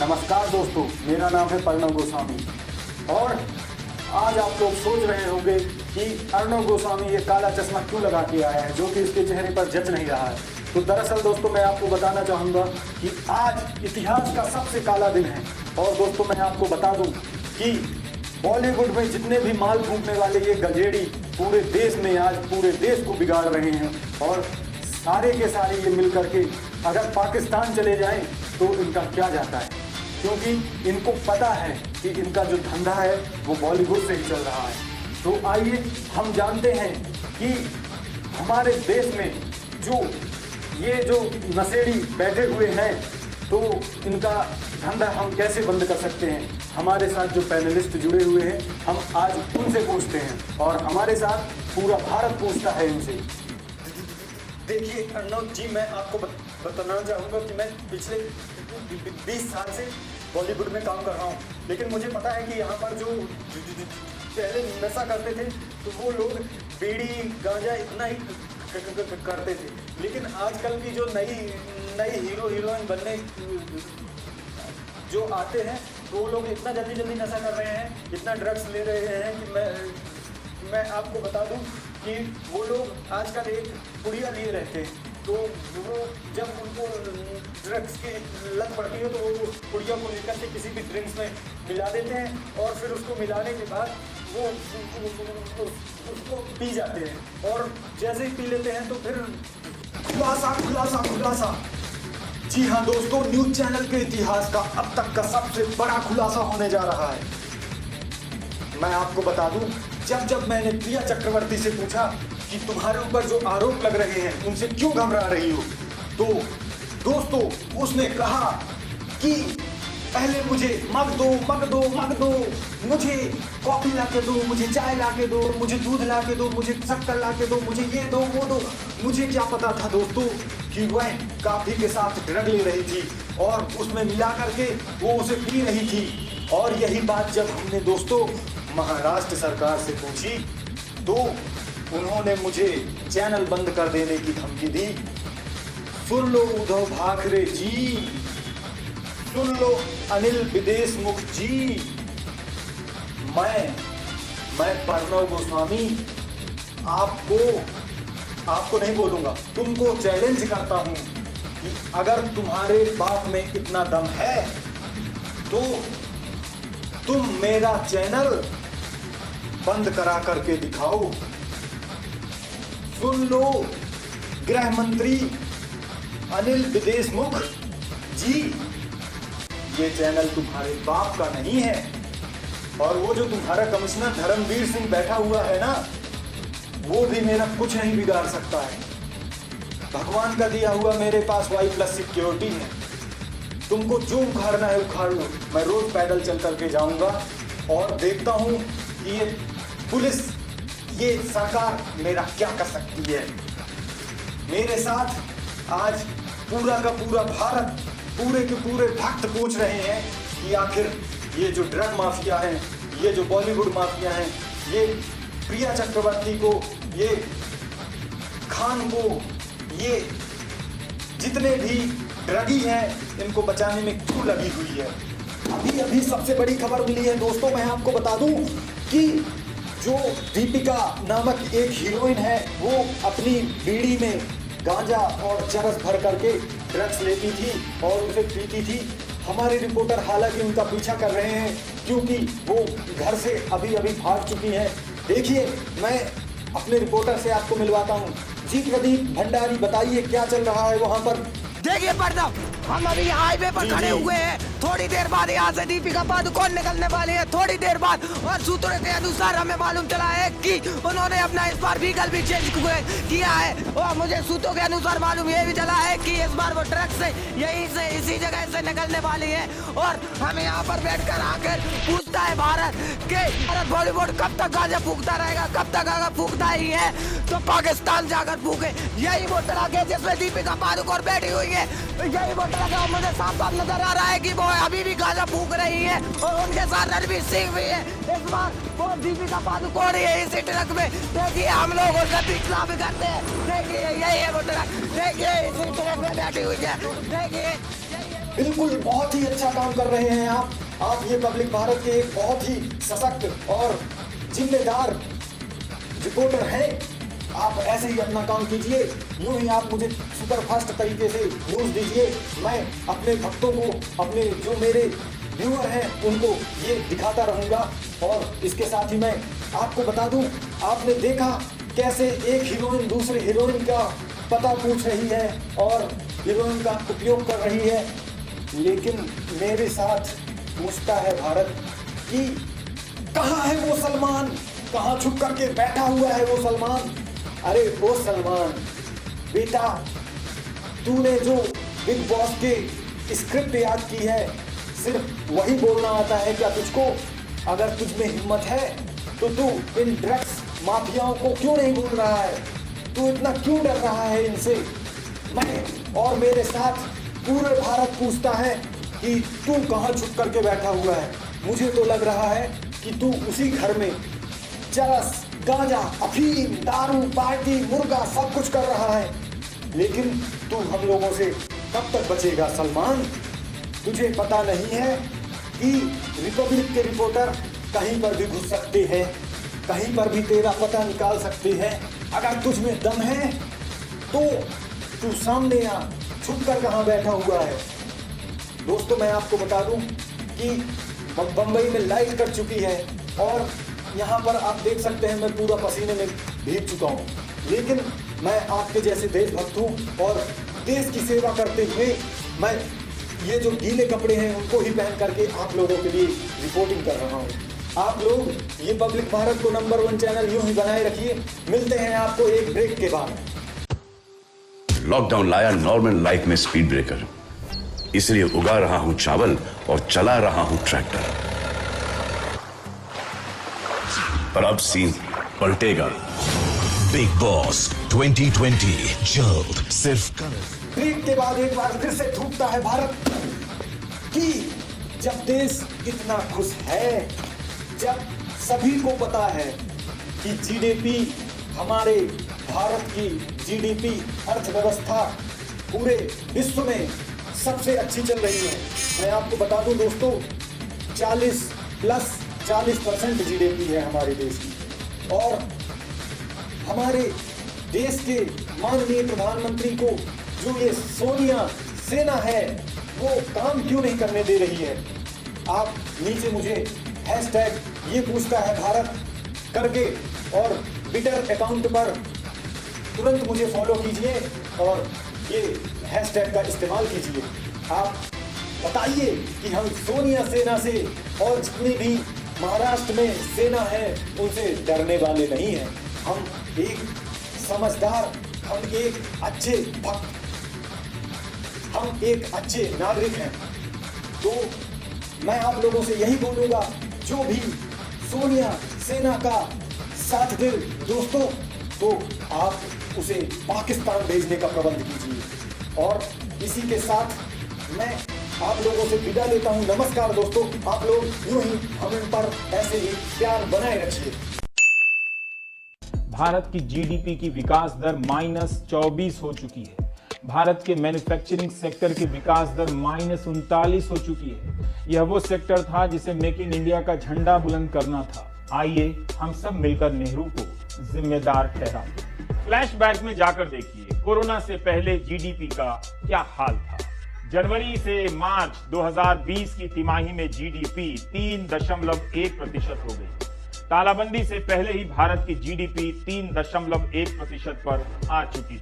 नमस्कार दोस्तों, मेरा नाम है अर्णव गोस्वामी और आज आप लोग सोच रहे होंगे कि अर्णव गोस्वामी ये काला चश्मा क्यों लगा के आया है जो कि इसके चेहरे पर जच नहीं रहा है। तो दरअसल दोस्तों मैं आपको बताना चाहूँगा कि आज इतिहास का सबसे काला दिन है। और दोस्तों मैं आपको बता दूँ कि बॉलीवुड में जितने भी माल फूंकने वाले ये गजेड़ी पूरे देश में आज पूरे देश को बिगाड़ रहे हैं और सारे के सारे ये मिल करके अगर पाकिस्तान चले जाएं तो इनका क्या जाता है, क्योंकि इनको पता है कि इनका जो धंधा है वो बॉलीवुड से ही चल रहा है। तो आइए हम जानते हैं कि हमारे देश में जो नशेड़ी बैठे हुए हैं तो इनका धंधा हम कैसे बंद कर सकते हैं। हमारे साथ जो पैनलिस्ट जुड़े हुए हैं हम आज उनसे पूछते हैं और हमारे साथ पूरा भारत पूछता है इनसे। देखिए अर्णव जी, मैं आपको बताना चाहूँगा कि मैं पिछले 20 साल से बॉलीवुड में काम कर रहा हूँ, लेकिन मुझे पता है कि यहाँ पर जो पहले नशा करते थे तो वो लोग बीड़ी गांजा इतना ही करते थे, लेकिन आजकल की जो नई हीरो हीरोइन बनने जो आते हैं तो वो लोग इतना जल्दी नशा कर रहे हैं, इतना ड्रग्स ले रहे हैं कि मैं आपको बता दूं कि वो लोग आजकल एक पुड़िया लिए रहते हैं। तो वो जब उनको ड्रग्स की लत पड़ती है तो वो उस पुड़िया को लेकर के किसी भी ड्रिंक्स में मिला देते हैं और फिर उसको मिलाने के बाद वो उसको पी जाते हैं और जैसे ही पी लेते हैं तो फिर खुलासा। जी हाँ दोस्तों, न्यूज चैनल के इतिहास का अब तक का सबसे बड़ा खुलासा होने जा रहा है। मैं आपको बता दूं, जब मैंने प्रिया चक्रवर्ती से पूछा कि तुम्हारे ऊपर जो आरोप लग रहे हैं उनसे क्यों घबरा रही हो, तो दोस्तों उसने कहा कि पहले मुझे मग दो, मुझे कॉफी ला के दो, मुझे चाय ला के दो, मुझे दूध ला के दो, मुझे शक्कर ला के दो, मुझे ये दो वो दो। मुझे क्या पता था दोस्तों कि वह कॉफी के साथ ड्रग ले रही थी और उसमें मिला करके वो उसे पी रही थी। और यही बात जब हमने दोस्तों महाराष्ट्र सरकार से पूछी तो उन्होंने मुझे चैनल बंद कर देने की धमकी दी। सुन लो उद्धव ठाकरे जी, सुन लो अनिल देशमुख जी, मैं अर्णव गोस्वामी आपको नहीं बोलूंगा, तुमको चैलेंज करता हूं कि अगर तुम्हारे बाप में इतना दम है तो तुम मेरा चैनल बंद करा करके दिखाओ। सुन लो गृह मंत्री अनिल देशमुख जी, ये चैनल तुम्हारे बाप का नहीं है और वो जो तुम्हारा कमिश्नर धर्मवीर सिंह बैठा हुआ है ना, वो भी मेरा कुछ नहीं बिगाड़ सकता है। भगवान का दिया हुआ मेरे पास Y+ सिक्योरिटी है। तुमको जो उखाड़ना है उखाड़ लो। मैं रोज पैदल चल करके जाऊंगा और देखता हूं कि ये पुलिस, ये सरकार मेरा क्या कर सकती है। मेरे साथ आज पूरा का पूरा भारत, पूरे के पूरे भक्त पूछ रहे हैं कि आखिर ये जो ड्रग माफिया है, ये जो बॉलीवुड माफिया है, ये प्रिया चक्रवर्ती को, ये खान को, ये जितने भी ड्रगी हैं, इनको बचाने में क्यों लगी हुई है। अभी सबसे बड़ी खबर मिली है दोस्तों, मैं आपको बता दूं कि जो दीपिका नामक एक हीरोइन है वो अपनी बीड़ी में गांजा और चरस भर करके ड्रग्स लेती थी और उसे पीती थी। हमारे रिपोर्टर हालांकि उनका पीछा कर रहे हैं क्योंकि वो घर से अभी भाग चुकी हैं। देखिए मैं अपने रिपोर्टर से आपको मिलवाता हूँ। जी प्रदीप भंडारी, बताइए क्या चल रहा है वहाँ पर। देखिए पर्दम, हम अभी हाईवे पर खड़े हुए हैं। थोड़ी देर बाद यहाँ से दीपिका पादुकोण निकलने वाली है, थोड़ी देर बाद। और सूत्रों के अनुसार हमें मालूम चला है कि उन्होंने अपना इस बार व्हीकल भी चेंज किया है और मुझे सूत्रों के अनुसार मालूम ये भी चला है कि इस बार वो ट्रक से यहीं से इसी जगह से निकलने वाली है। और हमें यहाँ पर बैठकर आकर पूछता है भारत के बॉलीवुड कब तक गांजा फूकता रहेगा, कब तक अगर फूकता ही है तो पाकिस्तान जाकर फूके। यही वो ट्रक है जिसमें दीपिका पादुकोण बैठी हुई है, यही वो ट्रक है। मुझे साफ नजर आ रहा है कि वो अभी भी गांजा फूक रही है और उनके साथ रणवीर सिंह भी है। इस बार वो दीपिका पादुकोण है इसी ट्रक में। देखिए हम लोग उसका पिछला भी करते हैं। देखिए यही है वो ट्रक, देखिए इसी ट्रक में बैठी हुई है। देखिए बिल्कुल बहुत ही अच्छा काम कर रहे हैं आप ये पब्लिक भारत के एक बहुत ही सशक्त और जिम्मेदार रिपोर्टर हैं। आप ऐसे ही अपना काम कीजिए, यूं ही आप मुझे सुपरफास्ट तरीके से न्यूज़ दीजिए। मैं अपने भक्तों को, अपने जो मेरे व्यूअर हैं उनको ये दिखाता रहूँगा। और इसके साथ ही मैं आपको बता दूं, आपने देखा कैसे एक हीरोइन दूसरे हीरोइन का पता पूछ रही है और हीरोइन का उपयोग कर रही है, लेकिन मेरे साथ पूछता है भारत कि कहाँ है वो सलमान, कहाँ छुप करके बैठा हुआ है वो सलमान। अरे वो सलमान बेटा, तूने जो बिग बॉस के स्क्रिप्ट याद की है, सिर्फ वही बोलना आता है क्या तुझको? अगर तुझ में हिम्मत है तो तू इन ड्रग्स माफियाओं को क्यों नहीं बोल रहा है? तू इतना क्यों डर रहा है इनसे? मैं और मेरे साथ पूरे भारत पूछता है कि तू कहाँ छुप करके बैठा हुआ है। मुझे तो लग रहा है कि तू उसी घर में चरस, गांजा, अफीम, दारू, पार्टी, मुर्गा सब कुछ कर रहा है, लेकिन तू हम लोगों से कब तक बचेगा सलमान? तुझे पता नहीं है कि रिपब्लिक के रिपोर्टर कहीं पर भी घुस सकते हैं, कहीं पर भी तेरा पता निकाल सकते हैं। अगर तुझ में दम है तो तू सामने आ, छुप कर कहाँ बैठा हुआ है? दोस्तों, मैं आपको बता दूं कि बम्बई में लाइट कट चुकी है और यहाँ पर आप देख सकते हैं मैं पूरा पसीने में भीग चुका हूँ, लेकिन मैं आपके जैसे देशभक्त हूँ और देश की सेवा करते हुए मैं ये जो गीले कपड़े हैं उनको ही पहन करके आप लोगों के लिए रिपोर्टिंग कर रहा हूँ। आप लोग ये पब्लिक भारत को नंबर 1 चैनल यूं ही बनाए रखिए। मिलते हैं आपको एक ब्रेक के बाद। लॉकडाउन लाया नॉर्मल लाइफ में स्पीड ब्रेकर, इसलिए उगा रहा हूं चावल और चला रहा हूं ट्रैक्टर। पर अब सीन पलटेगा। बिग बॉस 2020 जल्द सिर्फ ब्रेक के बाद एक बार फिर से थूकता है भारत कि जब देश इतना खुश है, जब सभी को पता है कि जीडीपी, हमारे भारत की जीडीपी अर्थव्यवस्था पूरे विश्व में सबसे अच्छी चल रही है। मैं आपको बता दूं दोस्तों, 40% जीडीपी है हमारे देश की। और हमारे देश के माननीय प्रधानमंत्री को जो ये सोनिया सेना है वो काम क्यों नहीं करने दे रही है? आप नीचे मुझे हैशटैग ये पूछता है भारत करके और ट्विटर अकाउंट पर तुरंत मुझे फॉलो कीजिए और ये हैशटैग का इस्तेमाल कीजिए। आप बताइए कि हम सोनिया सेना से और जितनी भी महाराष्ट्र में सेना है उनसे डरने वाले नहीं हैं। हम एक समझदार, हम एक अच्छे भक्त, हम एक अच्छे नागरिक हैं। तो मैं आप लोगों से यही बोलूंगा, जो भी सोनिया सेना का साथ दे दोस्तों, तो आप उसे पाकिस्तान भेजने का प्रबंध कीजिए। और इसी के साथ मैं आप लोगों से विदा लेता हूं। नमस्कार दोस्तों, आप लोग यूं ही हम पर ऐसे ही प्यार बनाए रखिए। भारत की जीडीपी की विकास दर -24 हो चुकी है। भारत के मैन्युफैक्चरिंग सेक्टर की विकास दर -39 हो चुकी है। यह वो सेक्टर था जिसे मेक इन इंडिया का झंडा बुलंद करना था। आइए हम सब मिलकर नेहरू को जिम्मेदार ठहराएं। फ्लैशबैक में जाकर देखिए कोरोना से पहले जीडीपी का क्या हाल था। जनवरी से मार्च 2020 की तिमाही में जीडीपी 3.1% हो गई। तालाबंदी से पहले ही भारत की जीडीपी 3.1% पर आ चुकी थी।